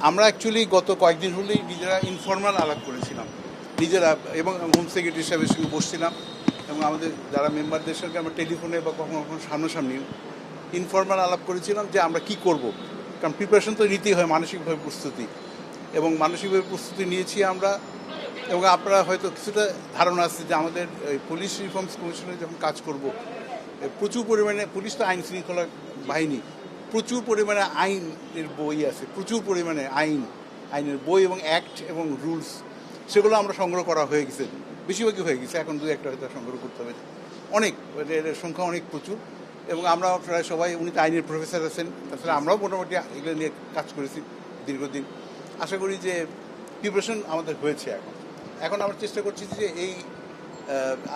আমরা অ্যাকচুয়ালি গত কয়েকদিন হলেই নিজেরা ইনফর্মাল আলাপ করেছিলাম নিজেরা, এবং হোম সেক্রেটারি সাহেবের সঙ্গে বসছিলাম এবং আমাদের যারা মেম্বারদের সঙ্গে আমরা টেলিফোনে বা কখনো কখনো সামনাসামনি ইনফর্মাল আলাপ করেছিলাম যে আমরা কি করব। কারণ প্রিপারেশন তো নিতেই হয়, মানসিকভাবে প্রস্তুতি, এবং মানসিকভাবে প্রস্তুতি নিয়েছি আমরা। এবং আপনারা হয়তো কিছুটা ধারণা আছে যে আমাদের পুলিশ রিফর্মস কমিশনে যখন কাজ করব, প্রচুর পরিমাণে, পুলিশ তো আইন শৃঙ্খলা বাহিনী, প্রচুর পরিমাণে আইনের বই আছে, প্রচুর পরিমাণে আইনের বই এবং অ্যাক্ট এবং রুলস, সেগুলো আমরা সংগ্রহ করা হয়ে গেছে, বেশিরভাগই হয়ে গেছে। এখন 2-1টা হয়তো সংগ্রহ করতে হবে, অনেক, এর সংখ্যা অনেক প্রচুর। এবং আমরা প্রায় সবাই, উনি তো আইনের প্রফেসর আছেন, তাছাড়া আমরাও মোটামুটি এগুলো নিয়ে কাজ করেছি দীর্ঘদিন। আশা করি যে প্রিপারেশন আমাদের হয়েছে। এখন আমরা চেষ্টা করছি যে এই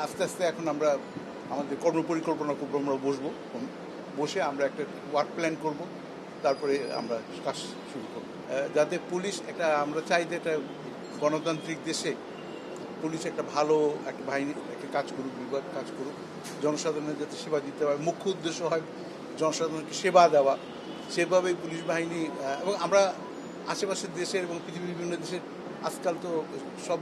আস্তে আস্তে এখন আমরা আমাদের কর্মপরিকল্পনা করবো, আমরা বসে আমরা একটা ওয়ার্ক প্ল্যান করব, তারপরে আমরা কাজ শুরু করব, যাতে পুলিশ একটা, আমরা চাই যে একটা গণতান্ত্রিক দেশে পুলিশ একটা ভালো একটা বাহিনী, একটা কাজ করুক, বিভাগ কাজ করুক, জনসাধারণের যাতে সেবা দিতে হয়, মুখ্য উদ্দেশ্য হয় জনসাধারণকে সেবা দেওয়া, সেভাবেই পুলিশ বাহিনী। এবং আমরা আশেপাশের দেশের এবং পৃথিবীর বিভিন্ন দেশের আজকাল তো সব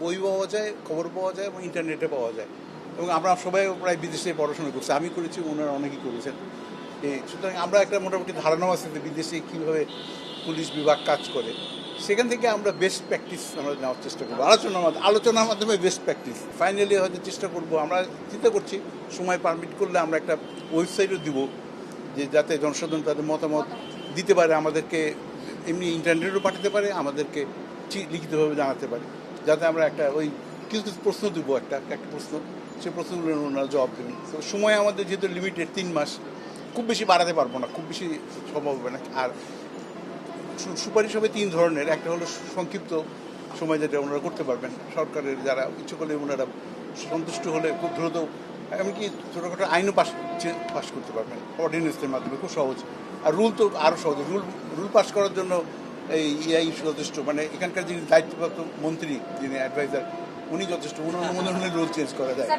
বই পাওয়া যায়, খবর পাওয়া যায় এবং ইন্টারনেটে পাওয়া যায়, এবং আমরা সবাই প্রায় বিদেশে পড়াশোনা করছি, আমি করেছি, ওনারা অনেকেই করেছেন। সুতরাং আমরা একটা মোটামুটি ধারণাও আছে যে বিদেশে কীভাবে পুলিশ বিভাগ কাজ করে, সেখান থেকে আমরা বেস্ট প্র্যাকটিস আমরা নেওয়ার চেষ্টা করবো, আলোচনার মাধ্যমে বেস্ট প্র্যাকটিস। ফাইনালি হয়তো চেষ্টা করব, আমরা চিন্তা করছি সময় পারমিট করলে আমরা একটা ওয়েবসাইটও দিব, যে যাতে জনসাধারণ তাদের মতামত দিতে পারে, আমাদেরকে এমনি ইন্টারনেটও পাঠাতে পারে, আমাদেরকে লিখিতভাবে জানাতে পারে, যাতে আমরা একটা ওই কিছু কিছু প্রশ্ন দেবো, একটা প্রশ্ন, সেই প্রশ্নগুলো ওনারা জবাব দেবেন। তো সময় আমাদের যেহেতু লিমিটেড 3 মাস, খুব বেশি বাড়াতে পারবো না, খুব বেশি সম্ভব হবে না। আর সুপারিশ হবে 3 ধরনের। একটা হলো সংক্ষিপ্ত সময়, যেটা ওনারা করতে পারবেন, সরকারের যারা ইচ্ছে করলে ওনারা সন্তুষ্ট হলে খুব দ্রুত, এমনকি ছোটোখাটো আইনও পাস করতে পারবেন অর্ডিন্যান্সের মাধ্যমে, খুব সহজ। আর রুল তো আরও সহজ, রুল পাস করার জন্য এই ইআই যথেষ্ট, মানে এখানকার যিনি দায়িত্বপ্রাপ্ত মন্ত্রী, যিনি অ্যাডভাইজার, উনি যথেষ্ট, উনার অনুমোদনে রুল চেঞ্জ করা যায়।